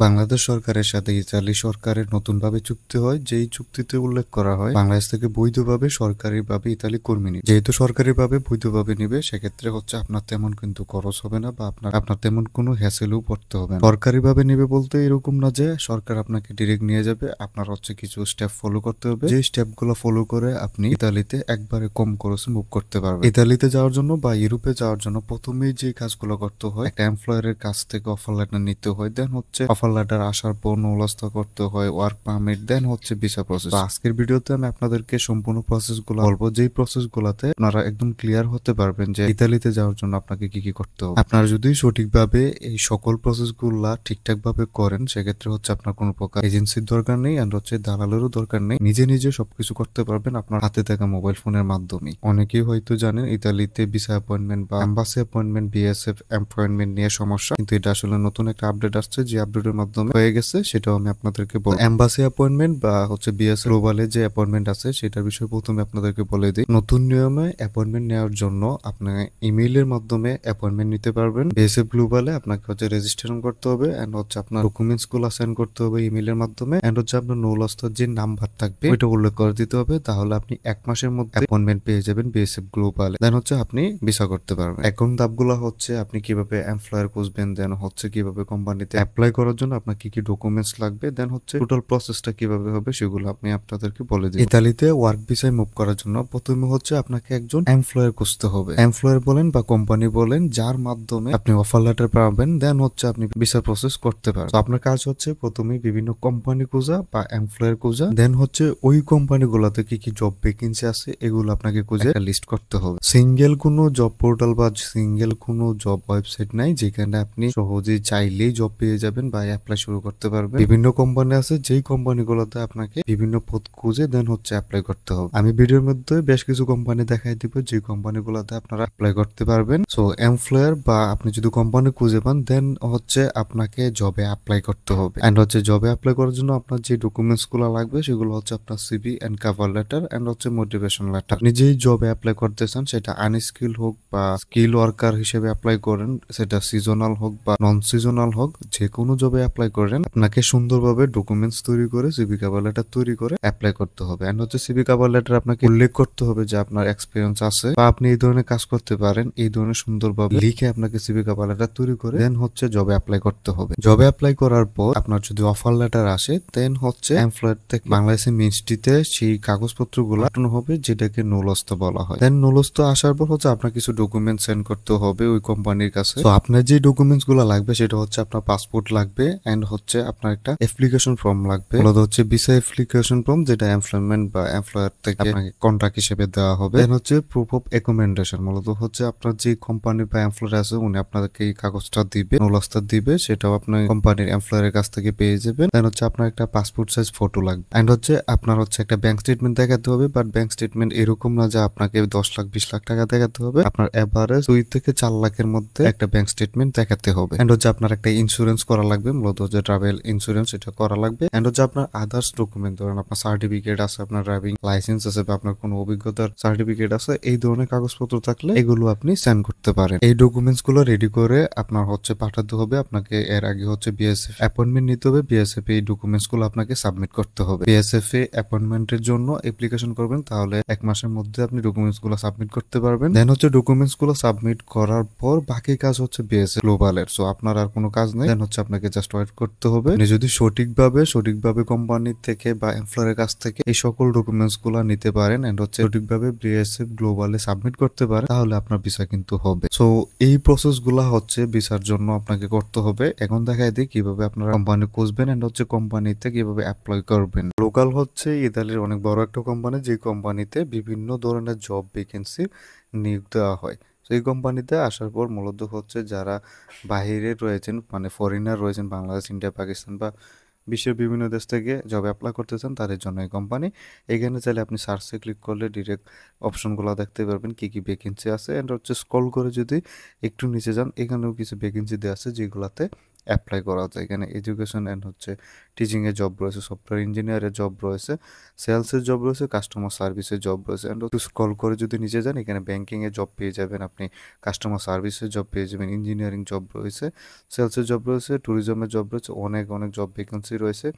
বাংলাদেশ সরকারের সাথে ইতালি সরকারের নতুনভাবে চুক্তি হয়, যেই চুক্তিতে উল্লেখ করা হয় বাংলাদেশ থেকে বৈধভাবে সরকারিভাবে ইতালি কর্মী নিবে। যেহেতু সরকারিভাবে বৈধভাবে নিবে, সেক্ষেত্রে হচ্ছে আপনার তেমন কিন্তু খরচ হবে না বা আপনার তেমন কোনো হ্যাসেলও পড়তে হবে না। সরকারিভাবে নিবে বলতে এরকম না যে সরকার আপনাকে ডিরেক্ট নিয়ে যাবে, আপনার হচ্ছে কিছু স্টেপ ফলো করতে হবে, যে স্টেপগুলো ফলো করে আপনি ইতালিতে একবারে কম খরচে মুভ করতে পারবেন। ইতালিতে যাওয়ার জন্য বা ইউরোপে যাওয়ার জন্য প্রথমেই যে কাজগুলো করতে হয়, একটা এমপ্লয়ারের কাছ থেকে অফার লেটার নিতে হয়, দেন হচ্ছে অফার লেটার আসার পর নৌলস্থা করতে হয়, ওয়ার্ক পারমিট, দেন হচ্ছে ভিসা প্রসেস। আজকের ভিডিওতে আমি আপনাদেরকে সম্পূর্ণ প্রসেস গুলো বলবো, যেই প্রসেস গুলাতে আপনারা একদম ক্লিয়ার হতে পারবেন যে ইতালিতে যাওয়ার জন্য আপনাকে কি কি করতে হবে। আপনারা যদি সঠিকভাবে এই সকল প্রসেস গুলা ঠিকঠাক ভাবে করেন, সেক্ষেত্রে হচ্ছে আপনার কোনো প্রকার এজেন্সির দরকার নেই, এন্ড হচ্ছে দালালেরও দরকার নেই, নিজে নিজে সবকিছু করতে পারবেন আপনার হাতে থাকা মোবাইল ফোনের মাধ্যমে। অনেকেই হয়তো জানেন ইতালিতে ভিসা অ্যাপয়েন্টমেন্ট বা এম্বাসি অ্যাপয়েন্টমেন্ট, বিএসএফ অ্যাপয়েন্টমেন্ট নিয়ে সমস্যা, কিন্তু এটা আসলে নতুন একটা আপডেট আসছে, যে আপডেটের মাধ্যমে হয়ে গেছে, সেটাও আমি আপনাদেরকে বলবো। এম্বাসি অ্যাপয়েন্টমেন্ট বা হচ্ছে বিএস গ্লোবালে যে অ্যাপয়েন্টমেন্ট আছে, সেটার বিষয়ে প্রথমে আপনাদেরকে বলে দিই। নতুন নিয়মে অ্যাপয়েন্টমেন্ট নেওয়ার জন্য আপনি ইমেইলের মাধ্যমে অ্যাপয়েন্টমেন্ট নিতে পারবেন। বিএসএফ গ্লোবালে আপনাকে হচ্ছে রেজিস্ট্রেশন করতে হবে, এন্ড হচ্ছে আপনার ডকুমেন্টস গুলো সেন্ড করতে হবে ইমেইলের মাধ্যমে, এন্ড হচ্ছে আপনার নৌলস্থর যে নাম্বার থাকবে ওইটা উল্লেখ করে দিতে হবে। তাহলে আপনি 1 মাসের মধ্যে অ্যাপয়েন্টমেন্ট পেয়ে যাবেন বিএসএফ গ্লোবালে, দেন হচ্ছে আপনি ভিসা করতে পারবেন। এখন ধাপগুলো হচ্ছে আপনি কিভাবে এমপ্লয়ার খুঁজবেন, দেন হচ্ছে কিভাবে কোম্পানিতে অ্যাপ্লাই করার জন্য আপনার কি কি ডকুমেন্টস লাগবে, দেন হচ্ছে টোটাল প্রসেসটা কিভাবে হবে, সেগুলো আমি আপনাদেরকে বলে দিই। ইতালিতে ওয়ার্ক ভিসায় মুভ করার জন্য প্রথমে হচ্ছে আপনাকে একজন এমপ্লয়ার খুঁজতে হবে। এমপ্লয়ার বলেন বা কোম্পানি বলেন, যার মাধ্যমে আপনি অফার লেটার পাবেন, দেন হচ্ছে আপনি ভিসা প্রসেস করতে পারেন। তো আপনার কাজ হচ্ছে প্রথমে বিভিন্ন কোম্পানি খোঁজা বা এমপ্লয়ার খোঁজা, দেন হচ্ছে ওই কোম্পানিগুলোতে কি কি জব ভ্যাকেন্সি আছে এগুলো আপনাকে খুঁজে একটা লিস্ট করতে হবে। সিঙ্গেল কোনো জব পোর্টাল বা সিঙ্গেল কোনো জব ওয়েবসাইট নাই যেখানে আপনি সহজেই চাইলেই জব পেয়ে যাবেন বা অ্যাপ্লাই শুরু করতে পারবেন। বিভিন্ন কোম্পানি আছে, যেই কোম্পানিগুলোতে আপনাকে বিভিন্ন পদ খুঁজে দেন হচ্ছে অ্যাপ্লাই করতে হবে। আমি ভিডিওর মধ্যে বেশ কিছু কোম্পানি দেখাই দিব, যে কোম্পানিগুলোতে আপনারা অ্যাপ্লাই করতে পারবেন। সো এমপ্লয়ার বা আপনি যদি কোম্পানি খুঁজে পান, দেন হচ্ছে আপনাকে জবে অ্যাপ্লাই করতে হবে। এন্ড হচ্ছে জবে অ্যাপ্লাই করার জন্য আপনার যে ডকুমেন্টস গুলো লাগবে, সেগুলো হচ্ছে আপনার CV and cover letter, and হচ্ছে মোটিভেশন লেটার। আপনি যেই জবে অ্যাপ্লাই করতে চান, সেটা আনস্কিল হোক বা স্কিল ওয়ার্কার হিসেবে অ্যাপ্লাই করেন, সেটা সিজনাল হোক বা নন সিজনাল হোক, যে কোনো জবে অ্যাপ্লাই করেন, আপনাকে সুন্দরভাবে ডকুমেন্টস তৈরি করে সিভি কভার লেটার তৈরি করে অ্যাপ্লাই করতে হবে। এন্ড হচ্ছে সিভি কভার লেটার আপনাকে উল্লেখ করতে হবে যে আপনার এক্সপিরিয়েন্স আছে বা আপনি এই ধরনের কাজ করতে পারেন, এই ধরনের সুন্দরভাবে লিখে আপনাকে সিভি কভার লেটার তৈরি করে দেন হচ্ছে জবে অ্যাপ্লাই করতে হবে। জবে অ্যাপ্লাই করার পর আপনার যদি অফার লেটার আসে, দেন হচ্ছে এমপ্লয়ার থেকে বাংলাদেশের মিনিস্ট্রিতে সেই কাগজপত্রগুলো পাঠানো হবে, যেটাকে নৌলস্থ বলা হয়। দেন নৌলস্থ আসার পর হচ্ছে আপনার কিছু ডকুমেন্ট সেন্ড করতে হবে ওই কোম্পানির কাছে। তো আপনার যে ডকুমেন্টস গুলো লাগবে, সেটা হচ্ছে আপনার পাসপোর্ট লাগবে, এন্ড হচ্ছে আপনার একটা অ্যাপ্লিকেশন ফর্ম লাগবে, মূলত হচ্ছে ভিসা অ্যাপ্লিকেশন ফর্ম, যেটা এমপ্লয়মেন্ট বা এমপ্লয়ার থেকে আপনাকে কন্ট্রাক্ট হিসেবে দেওয়া হবে। দেন হচ্ছে প্রুফ অফ রেকমেন্ডেশন, মূলত হচ্ছে আপনার যে কোম্পানি বা এমপ্লয়ার আছে, উনি আপনাদেরকে এই কাগজটা দিবে, নৌলস্থা দিবে, সেটাও আপনার কোম্পানির এমপ্লয়ারের কাছ থেকে পেয়ে যাবেন। দেন হচ্ছে আপনার একটা পাসপোর্ট সাইজ ফটো লাগবে, এন্ড হচ্ছে আপনার হচ্ছে একটা ব্যাংক স্টেটমেন্ট দেখাতে হবে। বাট ব্যাংক স্টেটমেন্ট এরকম না যে আপনাকে 10 লাখ 20 লাখ টাকা দেখাতে হবে, আপনার এভারেজ 2 থেকে 4 লাখের মধ্যে একটা ব্যাংক স্টেটমেন্ট দেখাতে হবে। এন্ড হচ্ছে আপনার একটা ইন্স্যুরেন্স করা লাগবে, মূলত হচ্ছে ট্রাভেল ইন্স্যুরেন্স, এটা করা লাগবে। এন্ড হচ্ছে আপনার আদার্স ডকুমেন্ট, ধরেন আপনার সার্টিফিকেট আছে, আপনার ড্রাইভিং লাইসেন্স আছে, বা আপনার কোনো অভিজ্ঞতার সার্টিফিকেট আছে, এই ধরনের কাগজপত্র থাকলে এগুলো আপনি সেন্ড করতে পারেন। এই ডকুমেন্টস গুলো রেডি করে আপনার হচ্ছে পাঠাতে হবে। আপনাকে এর আগে হচ্ছে বিএসএফ অ্যাপয়েন্টমেন্ট নিতে হবে, বিএসএফ এই ডকুমেন্টস গুলো আপনাকে সাবমিট করতে হবে। বিএসএফ এ অ্যাপয়েন্টমেন্টের জন্য অ্যাপ্লিকেশন করবেন, তাহলে 1 মাসের মধ্যে আপনি ডকুমেন্টস গুলো সাবমিট করতে পারবেন। দেন হচ্ছে ডকুমেন্টস গুলো সাবমিট করার পর বাকি কাজ হচ্ছে বিএসএফ গ্লোবালের। সো আপনার আর কোনো কাজ নেই, দেন হচ্ছে আপনাকে জাস্ট ওয়েট করতে হবে। আপনি যদি সঠিকভাবে কোম্পানি থেকে বা এমপ্লয়ারের কাছ থেকে এই সকল ডকুমেন্টস গুলো নিতে পারেন, এন্ড হচ্ছে সঠিকভাবে বিএসএফ গ্লোবালে সাবমিট করতে পারেন, তাহলে আপনার ভিসা কিন্তু হবে। সো এই প্রসেস গুলা হচ্ছে ভিসার জন্য আপনাকে করতে হবে। এখন দেখাই দিই কিভাবে আপনারা কোম্পানি খুঁজবেন, এন্ড হচ্ছে কোম্পানিতে কিভাবে অ্যাপ্লাই করবেন। লোকাল হচ্ছে ইতালির অনেক বড় একটা কোম্পানি, যে কোম্পানিতে বিভিন্ন ধরনের জব ভ্যাকেন্সি নিয়োগ দেওয়া হয়। তো এই কোম্পানিতে আসার পর মূলত হচ্ছে যারা বাহিরে রয়েছেন, মানে ফরেনার রয়েছেন, বাংলাদেশ, ইন্ডিয়া, পাকিস্তান বা বিশ্বের বিভিন্ন দেশ থেকে জব অ্যাপ্লাই করতে চান, তাদের জন্য এই কোম্পানি। এখানে চাইলে আপনি সার্চে ক্লিক করলে ডিরেক্ট অপশনগুলো দেখতে পারবেন কি কি ভ্যাকেন্সি আছে, এন্ড হচ্ছে স্ক্রল করে যদি একটু নিচে যান, এখানেও কিছু ভ্যাকেন্সি দেওয়া আছে, যেগুলাতে অ্যাপ্লাই করা যায়। এখানে এডুকেশন অ্যান্ড হচ্ছে টিচিংয়ের জব রয়েছে, সফটওয়্যার ইঞ্জিনিয়ারের জব রয়েছে, সেলসের জব রয়েছে, কাস্টমার সার্ভিসের জব রয়েছে। অ্যান্ড একটু স্ক্রল করে যদি নিচে যান এখানে ব্যাংকিংয়ের জব পেয়ে যাবেন, আপনি কাস্টমার সার্ভিসের জব পেয়ে যাবেন, ইঞ্জিনিয়ারিং জব রয়েছে, সেলসের জব রয়েছে, ট্যুরিজমের জব রয়েছে, অনেক অনেক জব ভ্যাকেন্সি রয়েছে।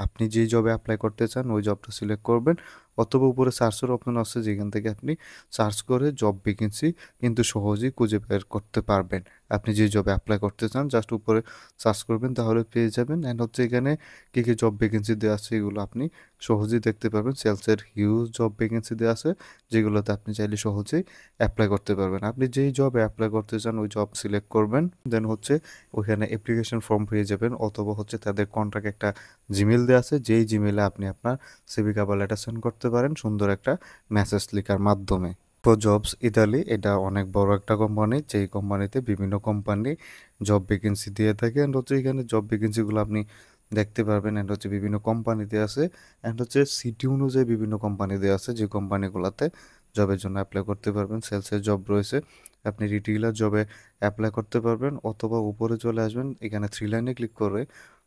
আপনি যেই জবে অ্যাপ্লাই করতে চান ওই জবটা সিলেক্ট করবেন, অথবা উপরে সার্চের অপশন আছে যেখান থেকে আপনি সার্চ করে জব ভ্যাকেন্সি কিন্তু সহজেই খুঁজে বের করতে পারবেন। আপনি যে জবে অ্যাপ্লাই করতে চান জাস্ট উপরে সার্চ করবেন তাহলে পেয়ে যাবেন। অ্যান্ড হচ্ছে এখানে কী কী জব ভ্যাকেন্সি দেওয়া আছে এগুলো আপনি সহজেই দেখতে পারবেন। সেলসের হিউজ জব ভ্যাকেন্সি দেওয়া আছে যেগুলোতে আপনি চাইলে সহজেই অ্যাপ্লাই করতে পারবেন। আপনি যেই জবে অ্যাপ্লাই করতে চান ওই জব সিলেক্ট করবেন, দেন হচ্ছে ওইখানে অ্যাপ্লিকেশন ফর্ম পেয়ে যাবেন, অথবা হচ্ছে তাদের কন্ট্রাক্ট একটা জিমেল দেওয়া আছে, যেই জিমেলে আপনি আপনার সিভি কভার লেটার সেন্ড করতে পারেন সুন্দর একটা মেসেজ লেখার মাধ্যমে। তো জবস ইতালি এটা অনেক বড় একটা কোম্পানি, যেই কোম্পানিতে বিভিন্ন কোম্পানি জব ভ্যাকেন্সি দিয়ে থাকে। অ্যান্ড হচ্ছে এখানে জব ভ্যাকেন্সিগুলো আপনি দেখতে পারবেন। অ্যান্ড হচ্ছে বিভিন্ন কোম্পানিতে আছে, অ্যান্ড হচ্ছে সিটি অনুযায়ী বিভিন্ন কোম্পানিতে আছে, যে কোম্পানিগুলোতে জবের জন্য অ্যাপ্লাই করতে পারবেন। সেলসের জব রয়েছে, আপনি রিটেইলার জবে অ্যাপ্লাই করতে পারবেন, অথবা উপরে চলে আসবেন এখানে থ্রি লাইনে ক্লিক করে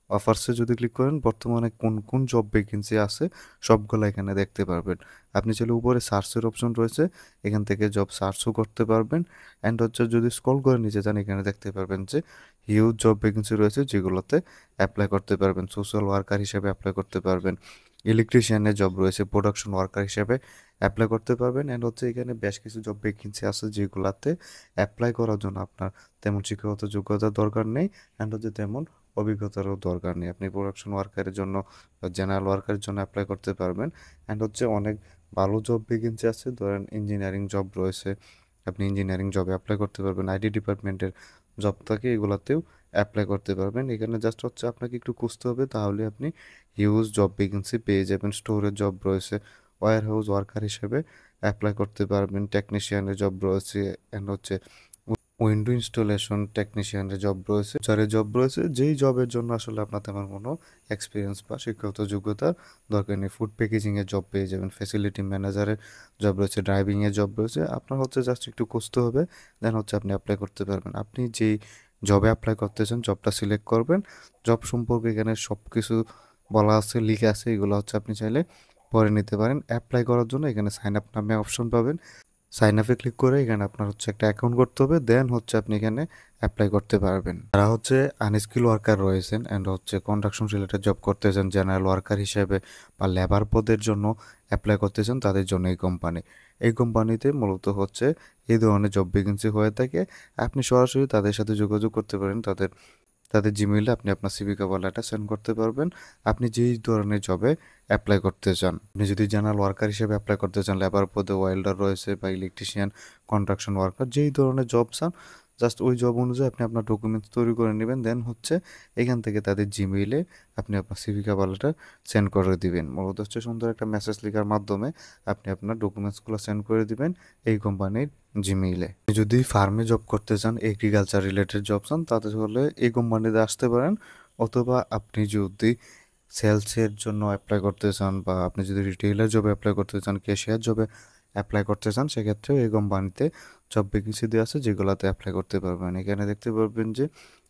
অফার্সে যদি ক্লিক করেন বর্তমানে কোন কোন জব ভ্যাকেন্সি আছে সবগুলো এখানে দেখতে পারবেন। আপনি চাইলে উপরে সার্চের অপশন রয়েছে, এখান থেকে জব সার্চও করতে পারবেন। অ্যান্ড হচ্ছে যদি স্ক্রল করে নিচে যান এখানে দেখতে পারবেন যে হিউজ জব ভ্যাকেন্সি রয়েছে যেগুলোতে অ্যাপ্লাই করতে পারবেন। সোশ্যাল ওয়ার্কার হিসেবে অ্যাপ্লাই করতে পারবেন, ইলেকট্রিশিয়ানের জব রয়েছে, প্রোডাকশন ওয়ার্কার হিসেবে অ্যাপ্লাই করতে পারবেন। অ্যান্ড হচ্ছে এখানে বেশ কিছু জব ভ্যাকেন্সি আছে যেগুলাতে অ্যাপ্লাই করার জন্য আপনার তেমন শিক্ষাগত যোগ্যতার দরকার নেই, অ্যান্ড হচ্ছে তেমন অভিজ্ঞতারও দরকার নেই। আপনি প্রোডাকশন ওয়ার্কারের জন্য বা জেনারেল ওয়ার্কারের জন্য অ্যাপ্লাই করতে পারবেন। অ্যান্ড হচ্ছে অনেক ভালো জব ভ্যাকেন্সি আছে, ধরেন ইঞ্জিনিয়ারিং জব রয়েছে, আপনি ইঞ্জিনিয়ারিং জবে অ্যাপ্লাই করতে পারবেন, আইটি ডিপার্টমেন্টের জব থাকে এগুলাতেও অ্যাপ্লাই করতে পারবেন। এখানে জাস্ট হচ্ছে আপনাকে একটু খুঁজতে হবে, তাহলে আপনি হিউজ জব ভ্যাকেন্সি পেয়ে যাবেন। স্টোরের জব রয়েছে, ওয়্যার হাউস ওয়ার্কার হিসেবে অ্যাপ্লাই করতে পারবেন, টেকনিশিয়ানের জব রয়েছে, অ্যান্ড হচ্ছে উইন্ডো ইনস্টলেশন টেকনিশিয়ানের জব রয়েছে, যারের জব রয়েছে, যেই জবের জন্য আসলে আপনার তেমন কোনো এক্সপিরিয়েন্স বা শিক্ষাগত যোগ্যতার দরকার নেই। ফুড প্যাকেজিংয়ের জব পেয়ে যাবেন, ফ্যাসিলিটি ম্যানেজারের জব রয়েছে, ড্রাইভিংয়ের জব রয়েছে। আপনার হচ্ছে জাস্ট একটু খুঁজতে হবে, দেন হচ্ছে আপনি অ্যাপ্লাই করতে পারবেন। আপনি যেই জবে অ্যাপ্লাই করতে চান জবটা সিলেক্ট করবেন, জব সম্পর্কে এখানে সব কিছু বলা আছে, লিখে আছে, এগুলো হচ্ছে আপনি চাইলে পরে নিতে পারেন। অ্যাপ্লাই করার জন্য এখানে সাইন আপ নামে অপশন পাবেন, সাইন আপে ক্লিক করে এখানে আপনার হচ্ছে একটা অ্যাকাউন্ট করতে হবে, দেন হচ্ছে আপনি এখানে অ্যাপ্লাই করতে পারবেন। যারা হচ্ছে আনস্কিল ওয়ার্কার রয়েছেন অ্যান্ড হচ্ছে কনস্ট্রাকশন রিলেটেড জব করতে চান জেনারেল ওয়ার্কার হিসেবে বা লেবার পদের জন্য অ্যাপ্লাই করতে চান, তাদের জন্য এই কোম্পানিতে মূলত হচ্ছে এই ধরনের জব ভ্যাকেন্সি হয়ে থাকে। আপনি সরাসরি তাদের সাথে যোগাযোগ করতে পারেন, তাদের তাদের জিমেইলে আপনি আপনার সিভি কভার লেটার সেন্ড করতে পারবেন আপনি যেই ধরনের জবে অ্যাপ্লাই করতে চান। আপনি যদি জেনারেল ওয়ার্কার হিসেবে অ্যাপ্লাই করতে চান, লেবার পদে ওয়েল্ডার রয়েছে বা ইলেকট্রিশিয়ান, কনস্ট্রাকশন ওয়ার্কার, যেই ধরনের জব চান জাস্ট ওই জব অনুযায়ী আপনি আপনার ডকুমেন্টস তৈরি করে নেবেন, দেন হচ্ছে এখান থেকে তাদের জিমেইলে আপনি আপনার সিভি কভার লেটার সেন্ড করে দিবেন। মূলত হচ্ছে সুন্দর একটা মেসেজ লেখার মাধ্যমে আপনি আপনার ডকুমেন্টসগুলো সেন্ড করে দিবেন এই কোম্পানির জিমেইলে। যদি ফার্মে জব করতে চান, এগ্রিকালচার রিলেটেড জব চান, তাদের হলে এই কোম্পানিতে আসতে পারেন। অথবা আপনি যদি সেলসের জন্য অ্যাপ্লাই করতে চান বা আপনি যদি রিটেইলার জবে অ্যাপ্লাই করতে চান, ক্যাশিয়ার জবে অ্যাপ্লাই করতে চান, সেক্ষেত্রেও এই কোম্পানিতে জব ভ্যাকেন্সি দেওয়া আছে যেগুলোতে অ্যাপ্লাই করতে পারবেন। এখানে দেখতে পারবেন যে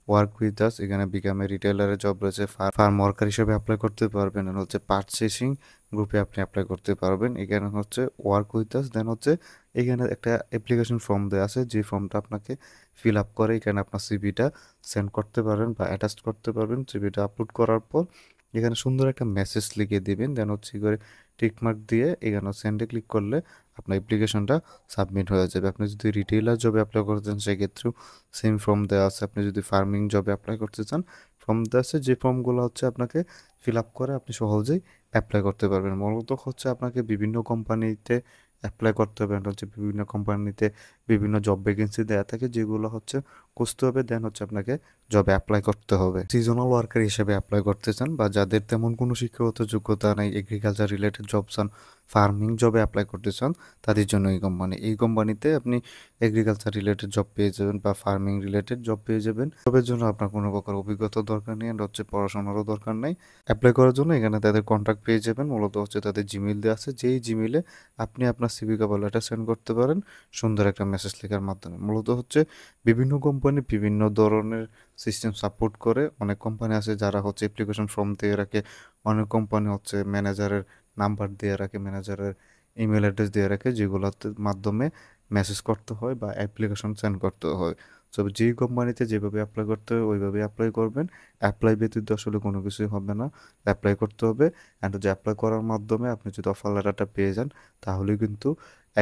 ওয়ার্ক উইথ আস, এখানে বিকামে রিটেলারের জব রয়েছে, ফার্ম ওয়ার্কার হিসেবে অ্যাপ্লাই করতে পারবেন, আর হচ্ছে পারচেসিং গ্রুপে আপনি অ্যাপ্লাই করতে পারবেন। এখানে হচ্ছে ওয়ার্ক উইথ আস, দেন হচ্ছে এখানে একটা অ্যাপ্লিকেশন ফর্ম দেওয়া আছে, যে ফর্মটা আপনাকে ফিল আপ করে এখানে আপনার সিভিটা সেন্ড করতে পারবেন বা অ্যাটাচ করতে পারবেন। সিভিটা আপলোড করার পর এখানে সুন্দর একটা মেসেজ লিখে দিবেন, দেন হচ্ছে করে টিকমার্ক দিয়ে এখানে সেন্ডে ক্লিক করলে আপনার অ্যাপ্লিকেশনটা সাবমিট হয়ে যাবে। আপনি যদি রিটেইলার জবে অ্যাপ্লাই করতে চান সেক্ষেত্রেও সেম ফর্ম দেওয়া আছে। আপনি যদি ফার্মিং জবে অ্যাপ্লাই করতে চান ফর্ম দেওয়া আছে, যে ফর্মগুলো হচ্ছে আপনাকে ফিল আপ করে আপনি সহজেই অ্যাপ্লাই করতে পারবেন। মূলত হচ্ছে আপনাকে বিভিন্ন কোম্পানিতে অ্যাপ্লাই করতে হবে, and হচ্ছে বিভিন্ন কোম্পানিতে বিভিন্ন জব ভ্যাকেন্সি দেওয়া থাকে যেগুলো হচ্ছে খুঁজতে হবে, দেন হচ্ছে আপনাকে জবে অ্যাপ্লাই করতে হবে। সিজনাল ওয়ার্কার হিসেবে অ্যাপ্লাই করতে চান বা যাদের তেমন কোনো শিক্ষাগত যোগ্যতা নাই, এগ্রিকালচার রিলেটেড জব চান, ফার্মিং জবে অ্যাপ্লাই করতে চান, তাদের জন্য এই কোম্পানিতে আপনি এগ্রিকালচার রিলেটেড জব পেয়ে যাবেন বা ফার্মিং রিলেটেড জব পেয়ে যাবেন। জবের জন্য আপনার কোনো প্রকার অভিজ্ঞতার দরকার নেই, and হচ্ছে পড়াশোনারও দরকার নেই। অ্যাপ্লাই করার জন্য এখানে তাদের কন্ট্যাক্ট পেয়ে যাবেন, মূলত হচ্ছে তাদের জিমেইল দেওয়া আছে, যেই জিমেইলে আপনি আপনার সিভি কভার লেটার সেন্ড করতে পারেন সুন্দর একটা মেসেজ লেখার মাধ্যমে। মূলত হচ্ছে বিভিন্ন কোম্পানি বিভিন্ন ধরনের সিস্টেম সাপোর্ট করে। অনেক কোম্পানি আছে যারা হচ্ছে অ্যাপ্লিকেশন ফর্ম দিয়ে রাখে, অনেক কোম্পানি হচ্ছে ম্যানেজারের নাম্বার দিয়ে রাখে, ম্যানেজারের ইমেল অ্যাড্রেস দিয়ে রাখে, যেগুলোতে মাধ্যমে মেসেজ করতে হয় বা অ্যাপ্লিকেশন সেন্ড করতে হয়। তো যেই কোম্পানিতে যেভাবে অ্যাপ্লাই করতে হয় ওইভাবে অ্যাপ্লাই করবেন। অ্যাপ্লাই ব্যতীত আসলে কোনো কিছুই হবে না, অ্যাপ্লাই করতে হবে। অ্যান্ড যে অ্যাপ্লাই করার মাধ্যমে আপনি যদি অফার লেটারটা পেয়ে যান, তাহলে কিন্তু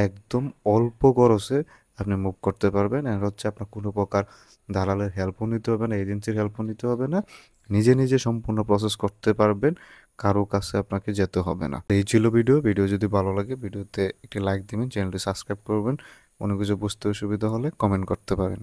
একদম অল্প খরচে আপনি মুভ করতে পারবেন। অ্যান্ড হচ্ছে আপনার কোনো প্রকার দালালের হেল্পও নিতে হবে না, এজেন্সির হেল্পও নিতে হবে না, নিজে নিজে সম্পূর্ণ প্রসেস করতে পারবেন, কারো কাছে আপনাকে যেতে হবে না। এই ছিল ভিডিও যদি ভালো লাগে ভিডিওতে একটি লাইক দিবেন, চ্যানেলটি সাবস্ক্রাইব করবেন। কোনো কিছু বুঝতে অসুবিধা হলে কমেন্ট করতে পারেন।